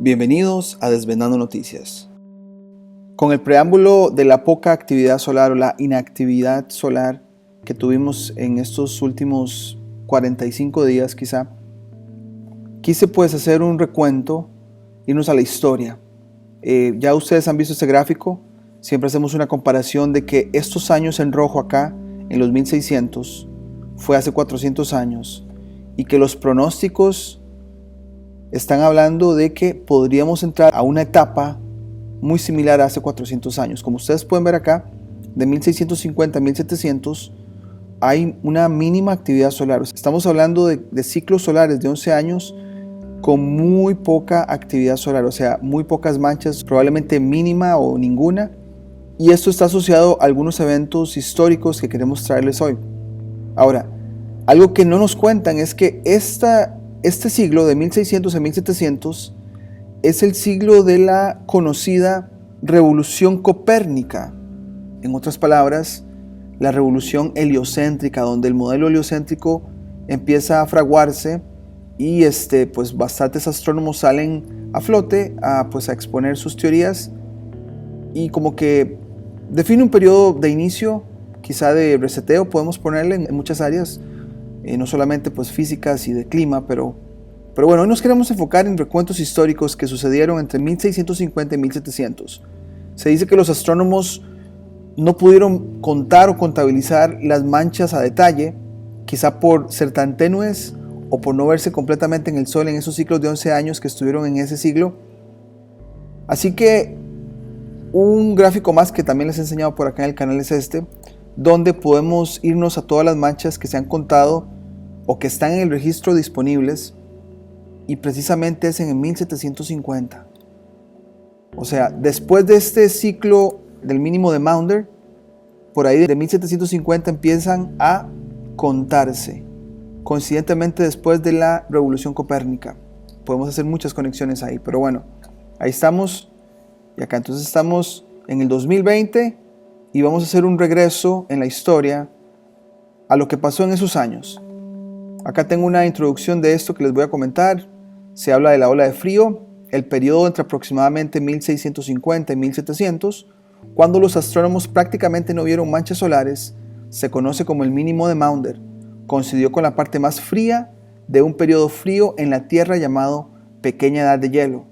Bienvenidos a Desvendando Noticias. Con el preámbulo de la poca actividad solar o la inactividad solar que tuvimos en estos últimos 45 días quizá, quise pues hacer un recuento, irnos a la historia. Ya ustedes han visto este gráfico, siempre hacemos una comparación de que estos años en rojo acá, en los 1600, fue hace 400 años, y que los pronósticos están hablando de que podríamos entrar a una etapa muy similar a hace 400 años. Como ustedes pueden ver acá, de 1650 a 1700 hay una mínima actividad solar. Estamos hablando de ciclos solares de 11 años con muy poca actividad solar, o sea, muy pocas manchas, probablemente mínima o ninguna. Y esto está asociado a algunos eventos históricos que queremos traerles hoy. Ahora, algo que no nos cuentan es que este siglo de 1600 a 1700 es el siglo de la conocida revolución copérnica. En otras palabras, la revolución heliocéntrica, donde el modelo heliocéntrico empieza a fraguarse y pues bastantes astrónomos salen a flote a exponer sus teorías y como que define un periodo de inicio, quizá de reseteo, podemos ponerle en muchas áreas, no solamente pues físicas y de clima, pero bueno, hoy nos queremos enfocar en recuentos históricos que sucedieron entre 1650 y 1700. Se dice que los astrónomos no pudieron contar o contabilizar las manchas a detalle, quizá por ser tan tenues o por no verse completamente en el Sol en esos ciclos de 11 años que estuvieron en ese siglo. Así que un gráfico más que también les he enseñado por acá en el canal es este, donde podemos irnos a todas las manchas que se han contado o que están en el registro disponibles, y precisamente es en el 1750. O sea, después de este ciclo del mínimo de Maunder, por ahí de 1750 empiezan a contarse, coincidentemente después de la revolución copérnica. Podemos hacer muchas conexiones ahí, pero bueno, ahí estamos, y acá entonces estamos en el 2020 y vamos a hacer un regreso en la historia a lo que pasó en esos años. Acá tengo una introducción de esto que les voy a comentar. Se habla de la ola de frío, el periodo entre aproximadamente 1650 y 1700, cuando los astrónomos prácticamente no vieron manchas solares, se conoce como el mínimo de Maunder. Coincidió con la parte más fría de un periodo frío en la Tierra llamado Pequeña Edad de Hielo,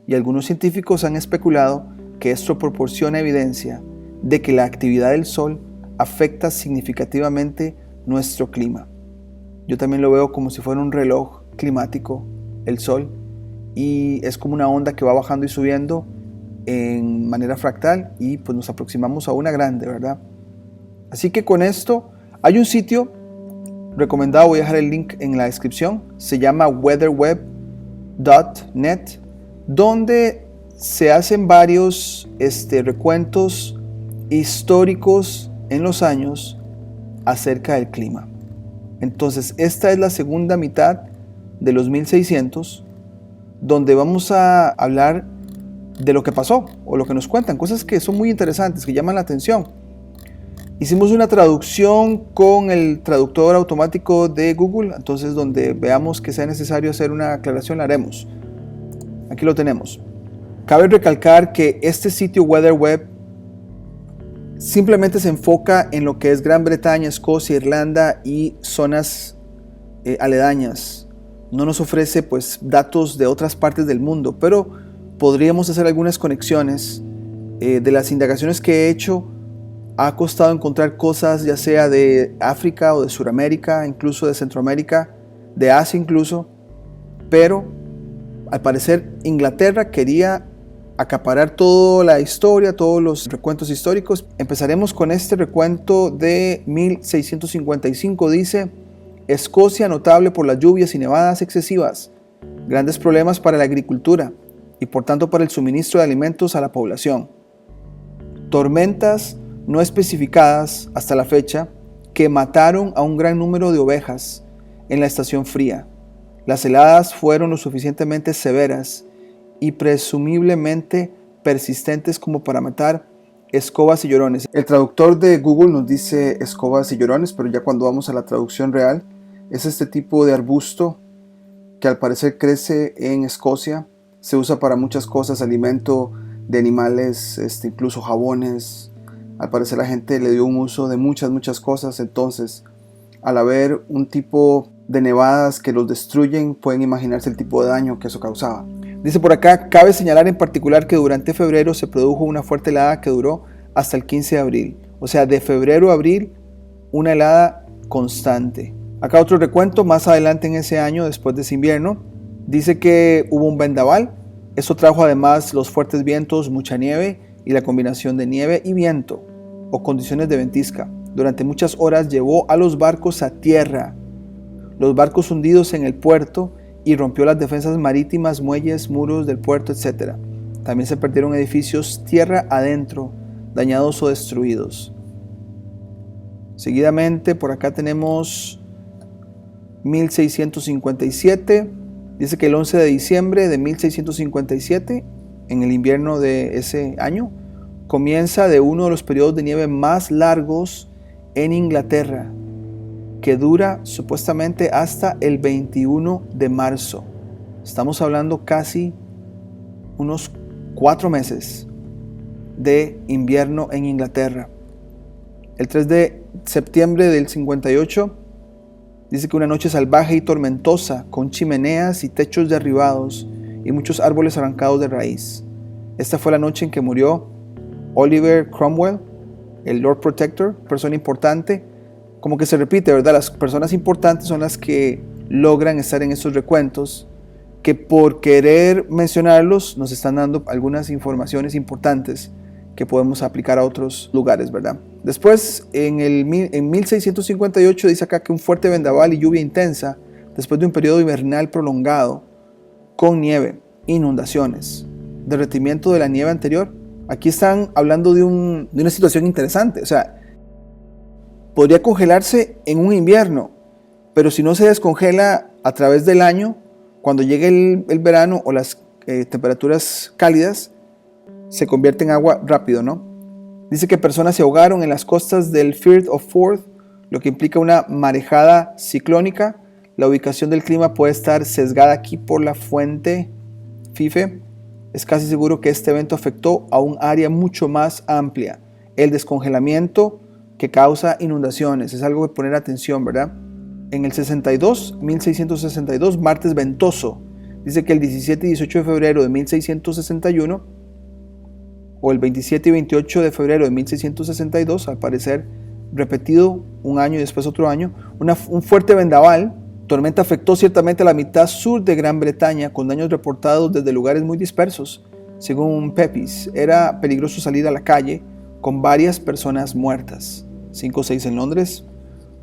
y algunos científicos han especulado que esto proporciona evidencia de que la actividad del Sol afecta significativamente nuestro clima. Yo también lo veo como si fuera un reloj climático, el Sol, y es como una onda que va bajando y subiendo en manera fractal y pues nos aproximamos a una grande, ¿verdad? Así que con esto hay un sitio recomendado, voy a dejar el link en la descripción, se llama weatherweb.net, donde se hacen varios recuentos históricos en los años acerca del clima. Entonces esta es la segunda mitad de los 1600, donde vamos a hablar de lo que pasó o lo que nos cuentan, cosas que son muy interesantes, que llaman la atención. Hicimos una traducción con el traductor automático de Google, entonces donde veamos que sea necesario hacer una aclaración la haremos. Aquí lo tenemos. Cabe recalcar que este sitio WeatherWeb simplemente se enfoca en lo que es Gran Bretaña, Escocia, Irlanda y zonas aledañas. No nos ofrece pues datos de otras partes del mundo, pero podríamos hacer algunas conexiones. De las indagaciones que he hecho, ha costado encontrar cosas ya sea de África o de Sudamérica, incluso de Centroamérica, de Asia incluso, pero al parecer Inglaterra quería acaparar toda la historia, todos los recuentos históricos. Empezaremos con este recuento de 1655. Dice: Escocia notable por las lluvias y nevadas excesivas, grandes problemas para la agricultura y por tanto para el suministro de alimentos a la población. Tormentas no especificadas hasta la fecha que mataron a un gran número de ovejas en la estación fría. Las heladas fueron lo suficientemente severas y presumiblemente persistentes como para matar escobas y llorones. El traductor de Google nos dice escobas y llorones, pero ya cuando vamos a la traducción real, es este tipo de arbusto que al parecer crece en Escocia se usa para muchas cosas, alimento de animales, incluso jabones. Al parecer la gente le dio un uso de muchas cosas. Entonces, al haber un tipo de nevadas que los destruyen, pueden imaginarse el tipo de daño que eso causaba. Dice por acá, cabe señalar en particular que durante febrero se produjo una fuerte helada que duró hasta el 15 de abril. O sea, de febrero a abril, una helada constante. Acá otro recuento, más adelante en ese año, después de ese invierno, dice que hubo un vendaval. Eso trajo además los fuertes vientos, mucha nieve y la combinación de nieve y viento o condiciones de ventisca. Durante muchas horas llevó a los barcos a tierra. Los barcos hundidos en el puerto y rompió las defensas marítimas, muelles, muros del puerto, etc. También se perdieron edificios tierra adentro, dañados o destruidos. Seguidamente por acá tenemos 1657. Dice que el 11 de diciembre de 1657, en el invierno de ese año, comienza de uno de los periodos de nieve más largos en Inglaterra, que dura supuestamente hasta el 21 de marzo. Estamos hablando casi unos 4 meses de invierno en Inglaterra. El 3 de septiembre del 58 dice que una noche salvaje y tormentosa, con chimeneas y techos derribados y muchos árboles arrancados de raíz. Esta fue la noche en que murió Oliver Cromwell, el Lord Protector, persona importante. Como que se repite, ¿verdad? Las personas importantes son las que logran estar en estos recuentos, que por querer mencionarlos nos están dando algunas informaciones importantes que podemos aplicar a otros lugares, ¿verdad? Después, en 1658 dice acá que un fuerte vendaval y lluvia intensa, después de un periodo invernal prolongado, con nieve, inundaciones, derretimiento de la nieve anterior. Aquí están hablando de una situación interesante, o sea, podría congelarse en un invierno, pero si no se descongela a través del año, cuando llegue el verano o las temperaturas cálidas, se convierte en agua rápido, ¿no? Dice que personas se ahogaron en las costas del Firth of Forth, lo que implica una marejada ciclónica. La ubicación del clima puede estar sesgada aquí por la fuente Fife. Es casi seguro que este evento afectó a un área mucho más amplia. El descongelamiento que causa inundaciones es algo de poner atención, ¿verdad? En el 1662, martes ventoso. Dice que el 17 y 18 de febrero de 1661 o el 27 y 28 de febrero de 1662, al parecer repetido un año y después otro año, un fuerte vendaval, tormenta afectó ciertamente a la mitad sur de Gran Bretaña, con daños reportados desde lugares muy dispersos. Según Pepys, era peligroso salir a la calle, con varias personas muertas, 5 o 6 en Londres,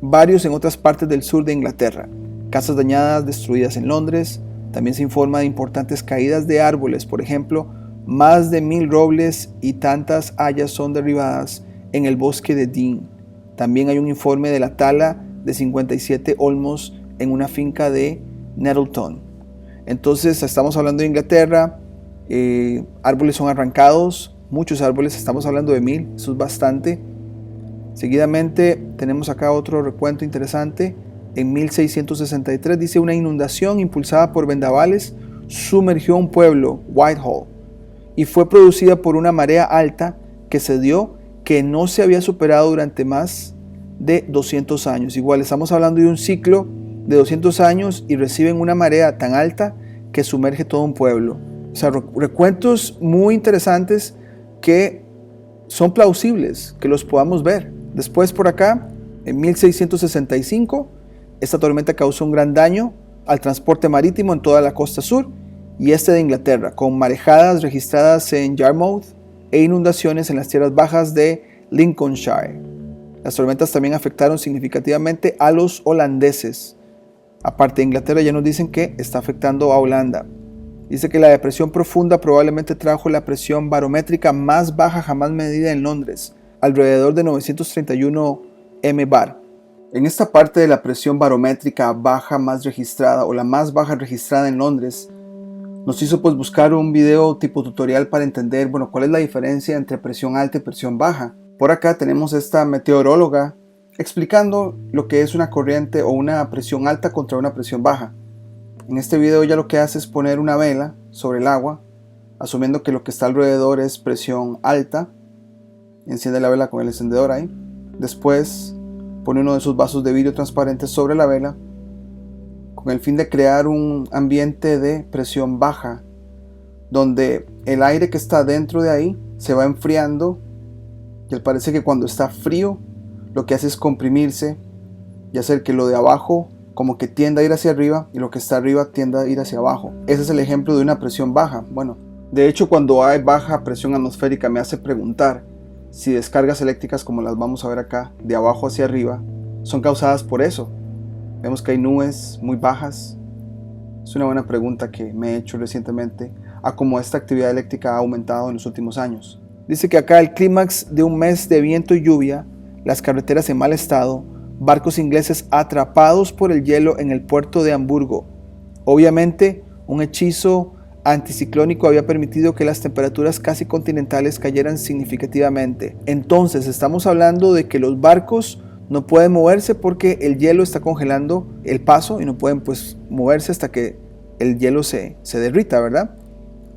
varios en otras partes del sur de Inglaterra, casas dañadas, destruidas en Londres. También se informa de importantes caídas de árboles, por ejemplo, más de 1000 robles y tantas hayas son derribadas en el bosque de Dean. También hay un informe de la tala de 57 olmos en una finca de Nettleton. Entonces estamos hablando de Inglaterra, árboles son arrancados, muchos árboles, estamos hablando de 1000, eso es bastante. Seguidamente tenemos acá otro recuento interesante. En 1663 dice: una inundación impulsada por vendavales sumergió un pueblo, Whitehall, y fue producida por una marea alta que se dio, que no se había superado durante más de 200 años. Igual estamos hablando de un ciclo de 200 años y reciben una marea tan alta que sumerge todo un pueblo. O sea, recuentos muy interesantes que son plausibles, que los podamos ver. Después por acá, en 1665, esta tormenta causó un gran daño al transporte marítimo en toda la costa sur y este de Inglaterra, con marejadas registradas en Yarmouth e inundaciones en las tierras bajas de Lincolnshire. Las tormentas también afectaron significativamente a los holandeses. Aparte de Inglaterra, ya nos dicen que está afectando a Holanda. Dice que la depresión profunda probablemente trajo la presión barométrica más baja jamás medida en Londres, alrededor de 931 mbar. En esta parte de la presión barométrica baja más registrada, o la más baja registrada en Londres, nos hizo pues buscar un video tipo tutorial para entender, cuál es la diferencia entre presión alta y presión baja. Por acá tenemos esta meteoróloga explicando lo que es una corriente o una presión alta contra una presión baja. En este video ella lo que hace es poner una vela sobre el agua, asumiendo que lo que está alrededor es presión alta. Enciende la vela con el encendedor ahí. Después pone uno de sus vasos de vidrio transparente sobre la vela, con el fin de crear un ambiente de presión baja, donde el aire que está dentro de ahí se va enfriando, y al parece que cuando está frío lo que hace es comprimirse y hacer que lo de abajo como que tienda a ir hacia arriba y lo que está arriba tienda a ir hacia abajo. Ese es el ejemplo de una presión baja. Bueno, de hecho, cuando hay baja presión atmosférica me hace preguntar si descargas eléctricas, como las vamos a ver acá, de abajo hacia arriba, son causadas por eso. Vemos que hay nubes muy bajas. Es una buena pregunta que me he hecho recientemente a cómo esta actividad eléctrica ha aumentado en los últimos años. Dice que acá el clímax de un mes de viento y lluvia, las carreteras en mal estado, barcos ingleses atrapados por el hielo en el puerto de Hamburgo. Obviamente, un hechizo anticiclónico había permitido que las temperaturas casi continentales cayeran significativamente. Entonces estamos hablando de que los barcos no pueden moverse porque el hielo está congelando el paso y no pueden pues moverse hasta que el hielo se derrita, ¿verdad?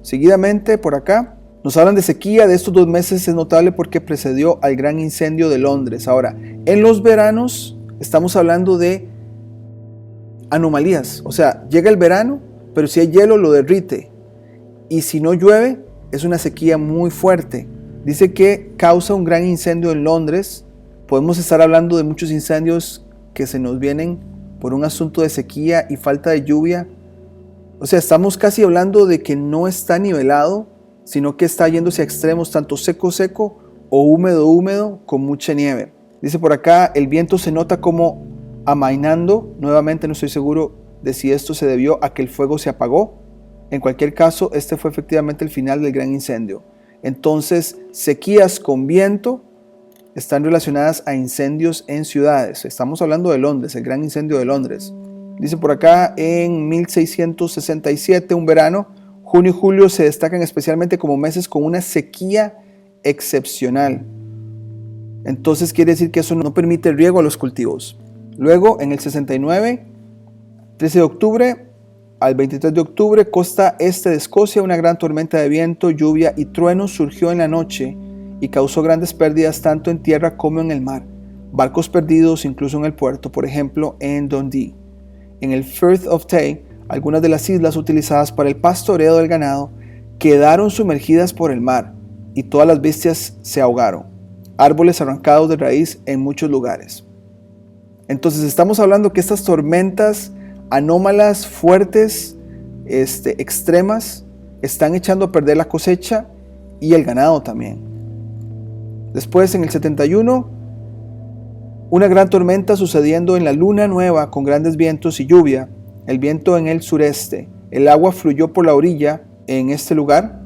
Seguidamente por acá nos hablan de sequía. De estos 2 meses es notable porque precedió al gran incendio de Londres. Ahora, en los veranos estamos hablando de anomalías, o sea, llega el verano, pero si hay hielo lo derrite. Y si no llueve, es una sequía muy fuerte. Dice que causa un gran incendio en Londres. Podemos estar hablando de muchos incendios que se nos vienen por un asunto de sequía y falta de lluvia. O sea, estamos casi hablando de que no está nivelado, sino que está yéndose a extremos tanto seco o húmedo con mucha nieve. Dice por acá, el viento se nota como amainando. Nuevamente no estoy seguro de si esto se debió a que el fuego se apagó. En cualquier caso, este fue efectivamente el final del gran incendio. Entonces, sequías con viento están relacionadas a incendios en ciudades. Estamos hablando de Londres, el gran incendio de Londres. Dice por acá, en 1667, un verano, junio y julio se destacan especialmente como meses con una sequía excepcional. Entonces quiere decir que eso no permite el riego a los cultivos. Luego, en el 69, 13 de octubre al 23 de octubre, costa este de Escocia, una gran tormenta de viento, lluvia y truenos surgió en la noche y causó grandes pérdidas tanto en tierra como en el mar. Barcos perdidos incluso en el puerto, por ejemplo en Dundee. En el Firth of Tay, algunas de las islas utilizadas para el pastoreo del ganado quedaron sumergidas por el mar y todas las bestias se ahogaron. Árboles arrancados de raíz en muchos lugares. Entonces estamos hablando que estas tormentas anómalas, fuertes, extremas, están echando a perder la cosecha y el ganado también. Después, en el 71, una gran tormenta sucediendo en la luna nueva con grandes vientos y lluvia, el viento en el sureste. El agua fluyó por la orilla en este lugar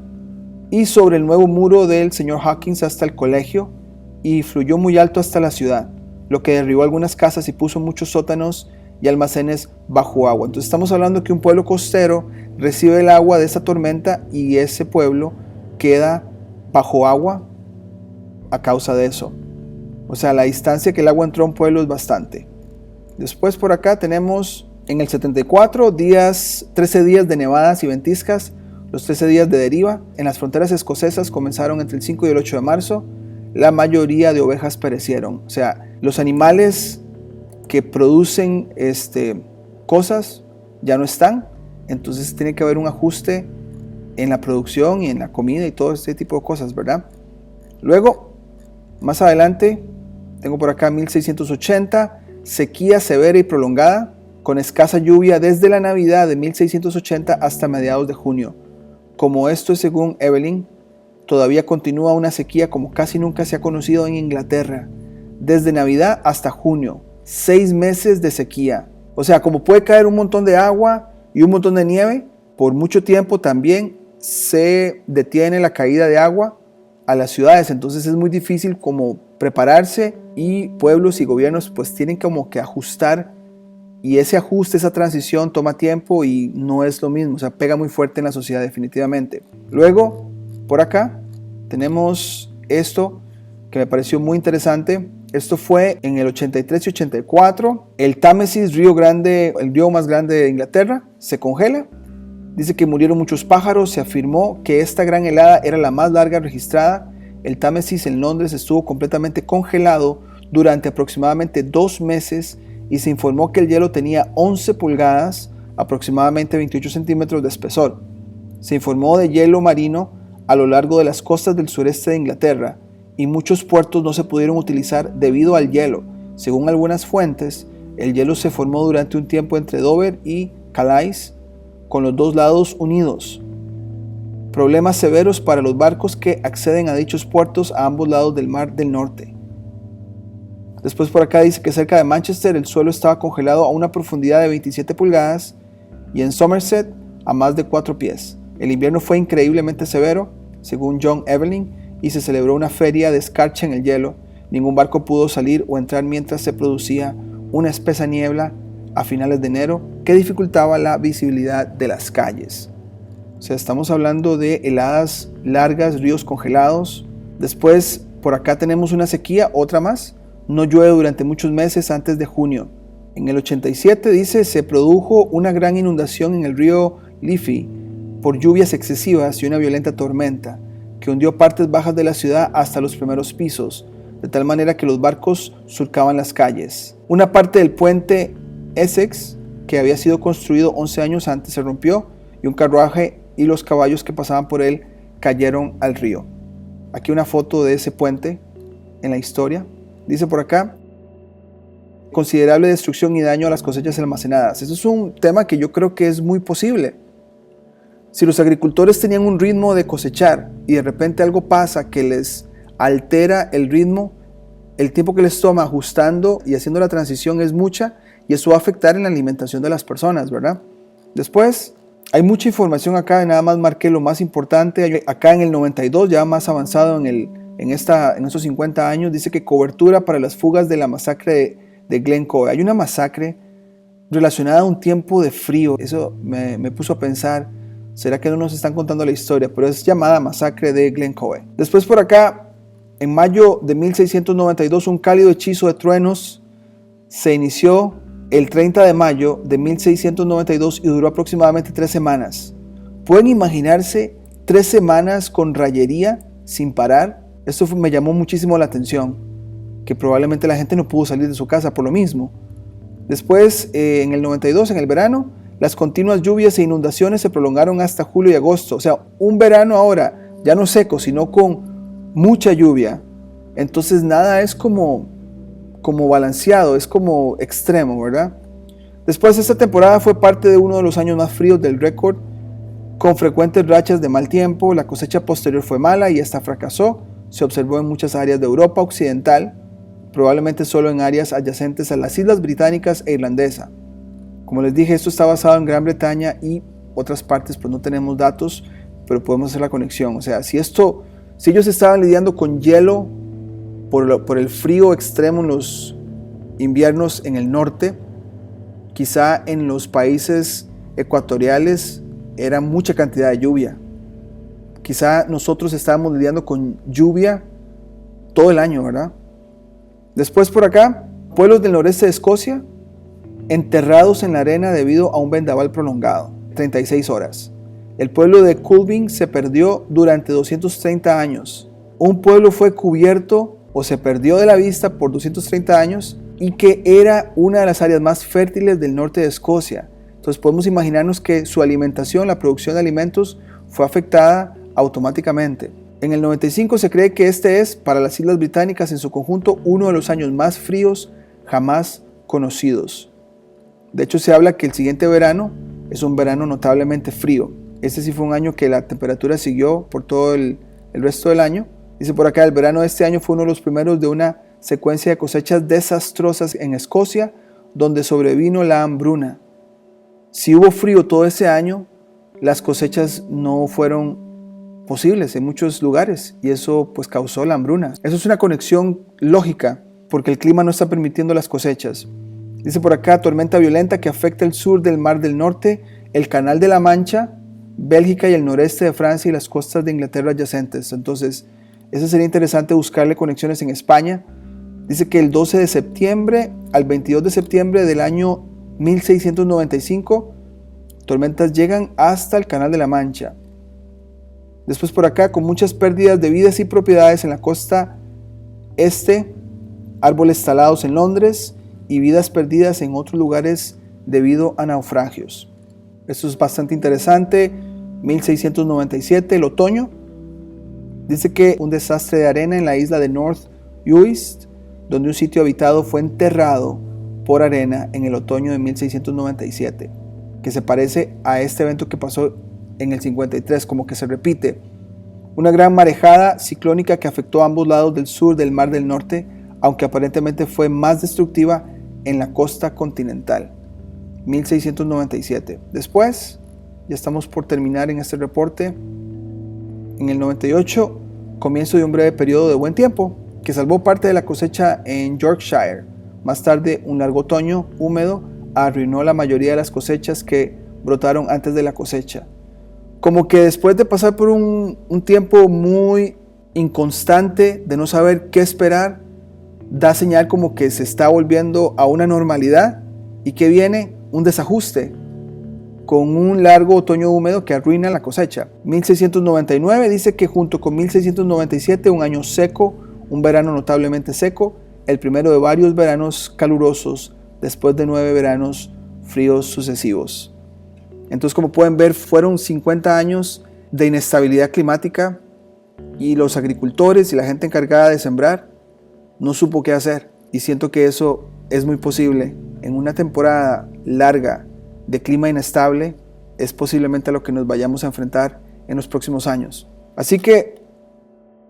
y sobre el nuevo muro del señor Hawkins hasta el colegio y fluyó muy alto hasta la ciudad, lo que derribó algunas casas y puso muchos sótanos y almacenes bajo agua. Entonces estamos hablando que un pueblo costero recibe el agua de esta tormenta y ese pueblo queda bajo agua a causa de eso. O sea, la distancia que el agua entró a un pueblo es bastante. Después por acá tenemos en el 74 13 días de nevadas y ventiscas, los 13 días de deriva. En las fronteras escocesas comenzaron entre el 5 y el 8 de marzo. La mayoría de ovejas perecieron. O sea, los animales que producen cosas ya no están, entonces tiene que haber un ajuste en la producción y en la comida y todo este tipo de cosas, ¿verdad? Luego, más adelante, tengo por acá 1680, sequía severa y prolongada, con escasa lluvia desde la Navidad de 1680 hasta mediados de junio. Como esto es según Evelyn, todavía continúa una sequía como casi nunca se ha conocido en Inglaterra, desde Navidad hasta junio. 6 meses de sequía. O sea, como puede caer un montón de agua y un montón de nieve, por mucho tiempo también se detiene la caída de agua a las ciudades. Entonces es muy difícil como prepararse y pueblos y gobiernos pues tienen como que ajustar, y ese ajuste, esa transición toma tiempo y no es lo mismo. O sea, pega muy fuerte en la sociedad definitivamente. Luego, por acá tenemos esto que me pareció muy interesante. Esto fue en el 83 y 84. El Támesis, el río más grande de Inglaterra, se congela. Dice que murieron muchos pájaros. Se afirmó que esta gran helada era la más larga registrada. El Támesis en Londres estuvo completamente congelado durante aproximadamente 2 meses y se informó que el hielo tenía 11 pulgadas, aproximadamente 28 centímetros de espesor. Se informó de hielo marino a lo largo de las costas del sureste de Inglaterra y muchos puertos no se pudieron utilizar debido al hielo. Según algunas fuentes, el hielo se formó durante un tiempo entre Dover y Calais, con los dos lados unidos. Problemas severos para los barcos que acceden a dichos puertos a ambos lados del Mar del Norte. Después por acá dice que cerca de Manchester el suelo estaba congelado a una profundidad de 27 pulgadas y en Somerset a más de 4 pies. El invierno fue increíblemente severo, según John Evelyn, y se celebró una feria de escarcha en el hielo. Ningún barco pudo salir o entrar mientras se producía una espesa niebla a finales de enero que dificultaba la visibilidad de las calles. O sea, estamos hablando de heladas largas, ríos congelados. Después, por acá tenemos una sequía, otra más. No llueve durante muchos meses antes de junio. En el 87, dice, se produjo una gran inundación en el río Liffey por lluvias excesivas y una violenta tormenta que hundió partes bajas de la ciudad hasta los primeros pisos, de tal manera que los barcos surcaban las calles. Una parte del puente Essex, que había sido construido 11 años antes, se rompió y un carruaje y los caballos que pasaban por él cayeron al río. Aquí una foto de ese puente en la historia. Dice por acá, considerable destrucción y daño a las cosechas almacenadas. Eso es un tema que yo creo que es muy posible. Si los agricultores tenían un ritmo de cosechar y de repente algo pasa que les altera el ritmo, el tiempo que les toma ajustando y haciendo la transición es mucha y eso va a afectar en la alimentación de las personas, ¿verdad? Después, hay mucha información acá, nada más marqué lo más importante. Acá en el 92, ya más avanzado en estos 50 años, dice que cobertura para las fugas de la masacre de Glen Cove. Hay una masacre relacionada a un tiempo de frío. Eso me puso a pensar, ¿será que no nos están contando la historia? Pero es llamada masacre de Glen Cove. Después por acá, en mayo de 1692, un cálido hechizo de truenos se inició el 30 de mayo de 1692 y duró aproximadamente 3 semanas. ¿Pueden imaginarse 3 semanas con rayería sin parar? Esto me llamó muchísimo la atención, que probablemente la gente no pudo salir de su casa por lo mismo. Después, en el 92, en el verano, las continuas lluvias e inundaciones se prolongaron hasta julio y agosto. O sea, un verano ahora ya no seco, sino con mucha lluvia. Entonces nada es como balanceado, es como extremo, ¿verdad? Después, esta temporada fue parte de uno de los años más fríos del récord, con frecuentes rachas de mal tiempo. La cosecha posterior fue mala y esta fracasó. Se observó en muchas áreas de Europa occidental, probablemente solo en áreas adyacentes a las Islas Británicas e Irlandesa. Como les dije, esto está basado en Gran Bretaña y otras partes, pues no tenemos datos, pero podemos hacer la conexión. O sea, si ellos estaban lidiando con hielo por el frío extremo en los inviernos en el norte, quizá en los países ecuatoriales era mucha cantidad de lluvia. Quizá nosotros estábamos lidiando con lluvia todo el año, ¿verdad? Después por acá, pueblos del noreste de Escocia enterrados en la arena debido a un vendaval prolongado, 36 horas. El pueblo de Culbin se perdió durante 230 años. Un pueblo fue cubierto o se perdió de la vista por 230 años y que era una de las áreas más fértiles del norte de Escocia. Entonces podemos imaginarnos que su alimentación, la producción de alimentos, fue afectada automáticamente. En el 95 se cree que este es, para las Islas Británicas en su conjunto, uno de los años más fríos jamás conocidos. De hecho, se habla que el siguiente verano es un verano notablemente frío. Este sí fue un año que la temperatura siguió por todo el resto del año. Dice por acá, el verano de este año fue uno de los primeros de una secuencia de cosechas desastrosas en Escocia, donde sobrevino la hambruna. Si hubo frío todo ese año, las cosechas no fueron posibles en muchos lugares y eso pues causó la hambruna. Eso es una conexión lógica porque el clima no está permitiendo las cosechas. Dice por acá, tormenta violenta que afecta el sur del Mar del Norte, el Canal de la Mancha, Bélgica y el noreste de Francia y las costas de Inglaterra adyacentes. Entonces, eso sería interesante buscarle conexiones en España, Dice que el 12 de septiembre al 22 de septiembre del año 1695, tormentas llegan hasta el Canal de la Mancha. Después por acá, con muchas pérdidas de vidas y propiedades en la costa este, árboles talados en Londres y vidas perdidas en otros lugares debido a naufragios. Esto es bastante interesante. 1697, el otoño. Dice que un desastre de arena en la isla de North Uist, donde un sitio habitado fue enterrado por arena en el otoño de 1697, que se parece a este evento que pasó en el 53, como que se repite. Una gran marejada ciclónica que afectó a ambos lados del sur del Mar del Norte, aunque aparentemente fue más destructiva en la costa continental. 1697. Después, ya estamos por terminar en este reporte. En el 98, comienzo de un breve periodo de buen tiempo que salvó parte de la cosecha en Yorkshire. Más tarde, un largo otoño húmedo arruinó la mayoría de las cosechas que brotaron antes de la cosecha. Como que después de pasar por un tiempo muy inconstante, de no saber qué esperar, da señal como que se está volviendo a una normalidad y que viene un desajuste con un largo otoño húmedo que arruina la cosecha. 1699 dice que junto con 1697, un año seco, un verano notablemente seco, el primero de varios veranos calurosos después de 9 veranos fríos sucesivos. Entonces, como pueden ver, fueron 50 años de inestabilidad climática y los agricultores y la gente encargada de sembrar no supo qué hacer. Y siento que eso es muy posible. En una temporada larga de clima inestable es posiblemente a lo que nos vayamos a enfrentar en los próximos años. Así que,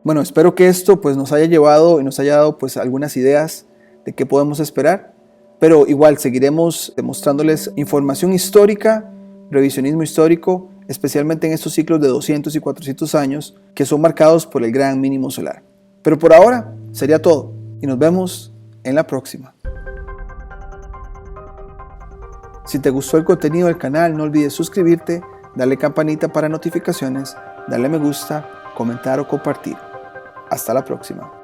bueno, espero que esto pues nos haya llevado y nos haya dado pues algunas ideas de qué podemos esperar. Pero igual seguiremos demostrándoles información histórica, revisionismo histórico, especialmente en estos ciclos de 200 y 400 años que son marcados por el gran mínimo solar. Pero por ahora sería todo y nos vemos en la próxima. Si te gustó el contenido del canal, no olvides suscribirte, darle campanita para notificaciones, darle me gusta, comentar o compartir. Hasta la próxima.